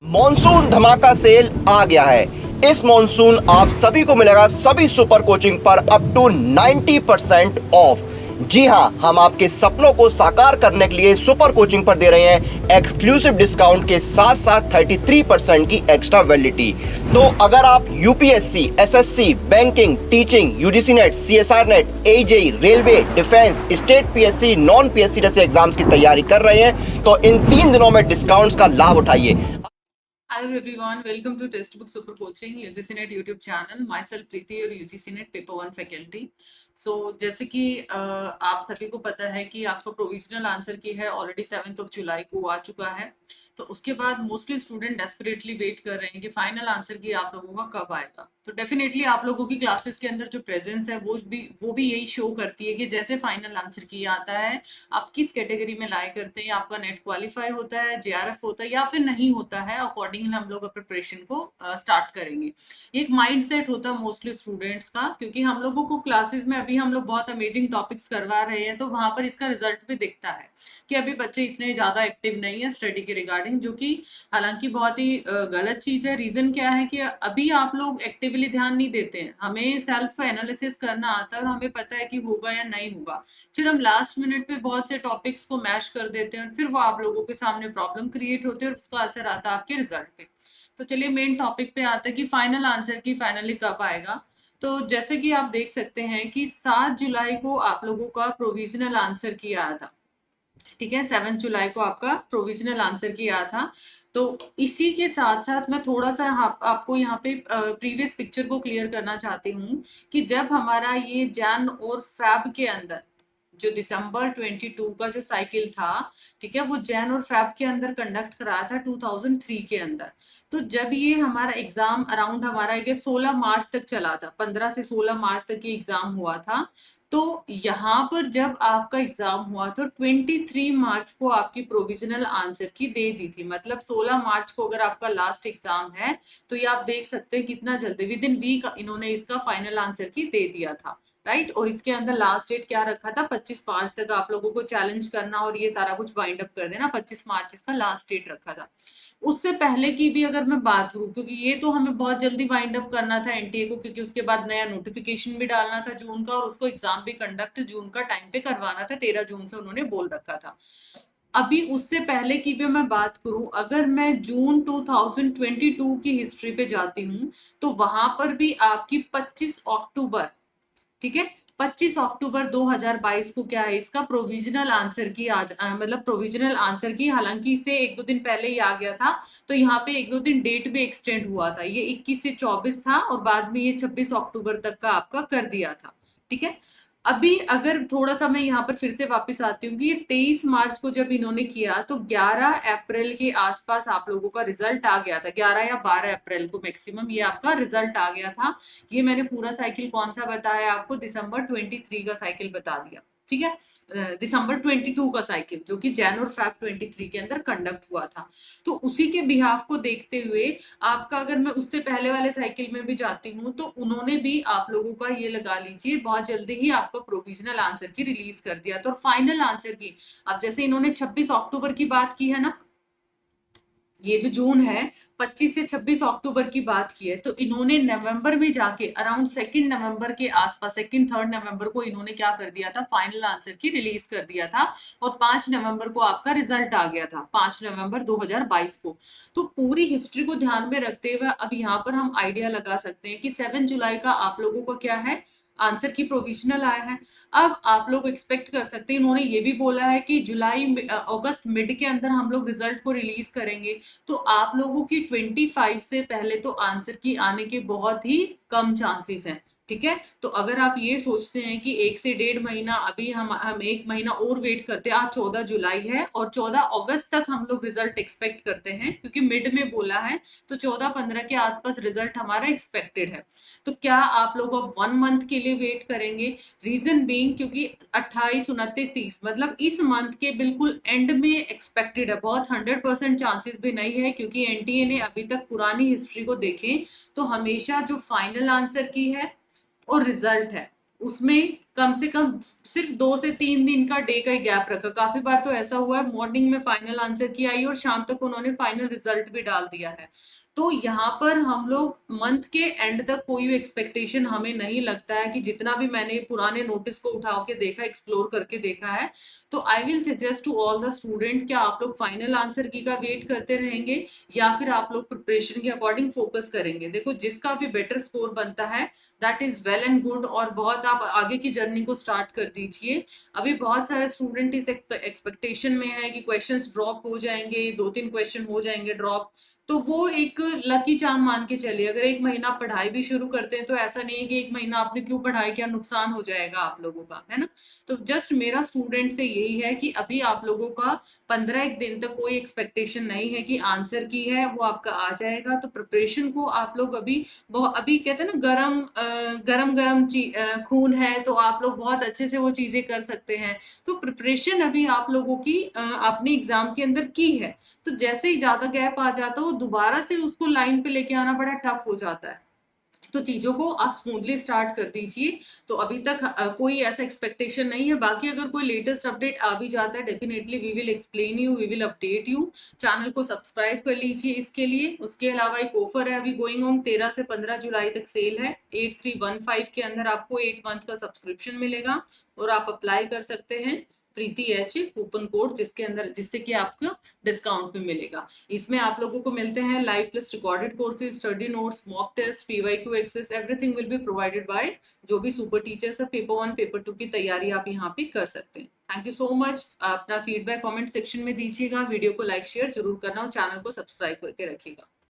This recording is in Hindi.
मॉनसून धमाका सेल आ गया है। इस मॉनसून आप सभी को मिलेगा सभी सुपर कोचिंग पर अप टू 90% ऑफ। जी हां, हम आपके सपनों को साकार करने के लिए सुपर कोचिंग पर दे रहे हैं एक्सक्लूसिव डिस्काउंट के साथ साथ 33% की एक्स्ट्रा वैलिडिटी। तो अगर आप UPSC, SSC, banking, teaching, UGC net, CSR net, AJE, railway, defence, state PSC, non PSC जैसे एग्जाम्स की तैयारी कर रहे हैं तो इन 3 दिनों में डिस्काउंट्स का लाभ उठाइए। Hello everyone, welcome to Textbook Super Coaching UGC Net YouTube channel. Myself Preeti और UGC Net Paper 1 फैकल्टी। जैसे कि आप सभी को पता है कि आपका प्रोविजनल आंसर की है ऑलरेडी 7 जुलाई को आ चुका है। तो उसके बाद मोस्टली स्टूडेंट डेस्परेटली वेट कर रहे हैं कि फाइनल आंसर की आप लोगों का कब आएगा। तो डेफिनेटली आप लोगों की क्लासेस के अंदर जो प्रेजेंस है वो भी यही शो करती है कि जैसे फाइनल आंसर की आता है आप किस कैटेगरी में लाए करते हैं, आपका नेट क्वालिफाई होता है, जेआरएफ होता है या फिर नहीं होता है। अकॉर्डिंगली हम लोग प्रिपरेशन को स्टार्ट करेंगे। एक माइंड सेट होता है मोस्टली स्टूडेंट्स का, क्योंकि हम लोगों को क्लासेस में अभी हम लोग बहुत अमेजिंग टॉपिक्स करवा रहे हैं, तो वहां पर इसका रिजल्ट भी दिखता है कि अभी बच्चे इतने ज्यादा एक्टिव नहीं है स्टडी के रिगार्डिंग, जो कि हालांकि बहुत ही गलत चीज है। रीजन क्या है कि अभी आप लोग एक्टिवली ध्यान नहीं देते हैं। हमें सेल्फ एनालिसिस करना आता है और हमें पता है कि होगा या नहीं होगा, फिर हम लास्ट मिनट पे बहुत से टॉपिक्स को मैश कर देते हैं और फिर वो आप लोगों के सामने प्रॉब्लम क्रिएट होती है और उसका असर आता है आपके रिजल्ट पे। तो चलिए मेन टॉपिक पे आते हैं कि फाइनल आंसर की फाइनली कब आएगा। तो जैसे कि आप देख सकते हैं कि 7 जुलाई को आप लोगों का प्रोविजनल आंसर की आया था। ठीक है, 7 जुलाई को आपका प्रोविजनल आंसर की आया था। तो इसी के साथ साथ मैं थोड़ा सा आपको यहाँ पे प्रीवियस पिक्चर को क्लियर करना चाहती हूँ कि जब हमारा ये जैन और फैब के अंदर जो दिसंबर 22 का जो साइकिल था, ठीक है, वो जैन और फैब के अंदर कंडक्ट कराया था 2003 के अंदर। तो जब ये हमारा एग्जाम अराउंड हमारा 16 मार्च तक चला था, 15 से 16 मार्च तक ये एग्जाम हुआ था। तो यहाँ पर जब आपका एग्जाम हुआ तो 23 मार्च को आपकी प्रोविजनल आंसर की दे दी थी। मतलब 16 मार्च को अगर आपका लास्ट एग्जाम है तो ये आप देख सकते हैं कितना जल्दी विद इन वीक इन्होंने इसका फाइनल आंसर की दे दिया था। राइट, और इसके अंदर लास्ट डेट क्या रखा था, 25 मार्च तक आप लोगों को चैलेंज करना और ये सारा कुछ वाइंड अप कर देना। 25 मार्च इसका लास्ट डेट रखा था। उससे पहले की भी अगर मैं बात करूं, क्योंकि ये तो हमें बहुत जल्दी वाइंड अप करना था एनटीए को, क्योंकि उसके बाद नया नोटिफिकेशन भी डालना था जून का और उसको एग्जाम भी कंडक्ट जून का टाइम पे करवाना था। 13 जून से उन्होंने बोल रखा था। अभी उससे पहले की भी मैं बात करूं, अगर मैं जून 2022 की हिस्ट्री पे जाती हूँ तो वहां पर भी आपकी 25 अक्टूबर, ठीक है, 25 अक्टूबर 2022 को क्या है, इसका प्रोविजनल आंसर की आज मतलब प्रोविजनल आंसर की, हालांकि इसे 1-2 दिन पहले ही आ गया था। तो यहाँ पे 1-2 दिन डेट भी एक्सटेंड हुआ था, ये 21 से 24 था और बाद में ये 26 अक्टूबर तक का आपका कर दिया था। ठीक है, अभी अगर थोड़ा सा मैं यहाँ पर फिर से वापस आती हूँ कि ये 23 मार्च को जब इन्होंने किया तो 11 अप्रैल के आसपास आप लोगों का रिजल्ट आ गया था। 11 या 12 अप्रैल को मैक्सिमम ये आपका रिजल्ट आ गया था। ये मैंने पूरा साइकिल कौन सा बताया आपको, दिसंबर 23 का साइकिल बता दिया। ठीक है, दिसंबर 22 का साइकिल जो कि जैन और फैब 23 के अंदर कंडक्ट हुआ था। तो उसी के बिहाफ को देखते हुए आपका, अगर मैं उससे पहले वाले साइकिल में भी जाती हूँ तो उन्होंने भी आप लोगों का ये लगा लीजिए बहुत जल्दी ही आपका प्रोविजनल आंसर की रिलीज कर दिया। तो फाइनल आंसर की अब जैसे इन्होंने 26 अक्टूबर की बात की है ना, ये जो जून है 25 से 26 अक्टूबर की बात की है, तो इन्होंने नवंबर में जाके अराउंड 2 नवंबर के आसपास, 2-3 नवंबर को इन्होंने क्या कर दिया था, फाइनल आंसर की रिलीज कर दिया था। और 5 नवंबर को आपका रिजल्ट आ गया था, 5 नवंबर 2022 को। तो पूरी हिस्ट्री को ध्यान में रखते हुए अब यहाँ पर हम आइडिया लगा सकते हैं कि 7 जुलाई का आप लोगों का क्या है, आंसर की प्रोविजनल आया है। अब आप लोग एक्सपेक्ट कर सकते हैं, इन्होंने ये भी बोला है कि जुलाई अगस्त मिड के अंदर हम लोग रिजल्ट को रिलीज करेंगे। तो आप लोगों की 25 से पहले तो आंसर की आने के बहुत ही कम चांसेस हैं। ठीक है, तो अगर आप ये सोचते हैं कि 1 से 1.5 महीना अभी हम 1 महीना और वेट करते हैं, आज 14 जुलाई है और 14 अगस्त तक हम लोग रिजल्ट एक्सपेक्ट करते हैं, क्योंकि मिड में बोला है। तो 14-15 के आसपास रिजल्ट हमारा एक्सपेक्टेड है। तो क्या आप लोग अब 1 मंथ के लिए वेट करेंगे? रीजन बीइंग क्योंकि 28, 29, 30 मतलब इस मंथ के बिल्कुल एंड में एक्सपेक्टेड है। बहुत 100% चांसेस भी नहीं है, क्योंकि एनटीए ने अभी तक पुरानी हिस्ट्री को देखें तो हमेशा जो फाइनल आंसर की है और रिजल्ट है उसमें कम से कम सिर्फ 2 से 3 दिन का डे का ही गैप रखा। काफी बार तो ऐसा हुआ है मॉर्निंग में फाइनल आंसर की आई और शाम तक उन्होंने फाइनल रिजल्ट भी डाल दिया है। तो यहाँ पर हम लोग मंथ के एंड तक कोई भी एक्सपेक्टेशन हमें नहीं लगता है कि जितना भी मैंने पुराने नोटिस को उठा के देखा, एक्सप्लोर करके देखा है, तो I will suggest to all the student क्या आप लोग फाइनल आंसर की का वेट करते रहेंगे या फिर आप लोग प्रिपरेशन के अकॉर्डिंग फोकस करेंगे। देखो जिसका भी बेटर स्कोर बनता है that is well and good और बहुत आप आगे की जर्नी को स्टार्ट कर दीजिए। अभी बहुत सारे स्टूडेंट इस एक्सपेक्टेशन में है कि क्वेश्चंस ड्रॉप हो जाएंगे, 2-3 क्वेश्चन हो जाएंगे ड्रॉप, तो वो एक लकी चार्म मान के चलिए। अगर एक महीना पढ़ाई भी शुरू करते हैं तो ऐसा नहीं है कि एक महीना आपने क्यों पढ़ाई किया नुकसान हो जाएगा आप लोगों का, है ना। तो जस्ट मेरा स्टूडेंट से यही है कि अभी आप लोगों का 15 दिन तक कोई एक्सपेक्टेशन नहीं है कि आंसर की है वो आपका आ जाएगा। तो प्रिपरेशन को आप लोग अभी कहते हैं ना गरम गरम खून है तो आप लोग बहुत अच्छे से वो चीजें कर सकते हैं। तो प्रिपरेशन अभी आप लोगों की अपने एग्जाम के अंदर की है, तो जैसे ही ज्यादा गैप आ जाता है वो दोबारा से उसको लाइन पे लेके आना बड़ा टफ हो जाता है। तो चीजों को आप स्मूथली स्टार्ट कर दीजिए। तो अभी तक कोई ऐसा एक्सपेक्टेशन नहीं है। बाकी अगर कोई लेटेस्ट अपडेट आ भी जाता है definitely we will explain you, we will update you. Channel को सब्सक्राइब कर लीजिए इसके लिए। उसके अलावा एक ऑफर है अभी गोइंग ऑन, 13 से 15 जुलाई तक सेल है। 8315 के अंदर आपको 8 मंथ का सब्सक्रिप्शन मिलेगा और आप अप्लाई कर सकते हैं प्रीति एच कूपन कोड जिससे कि आपको डिस्काउंट भी मिलेगा। इसमें आप लोगों को मिलते हैं live plus recorded courses, study notes, mock test, PYQ access, everything will be provided by जो भी सुपर टीचर्स है। पेपर 1 पेपर 2 की तैयारी आप यहाँ पे कर सकते हैं। Thank you so much. अपना फीडबैक कमेंट सेक्शन में दीजिएगा। वीडियो को लाइक शेयर जरूर करना और चैनल को सब्सक्राइब करके रखिएगा।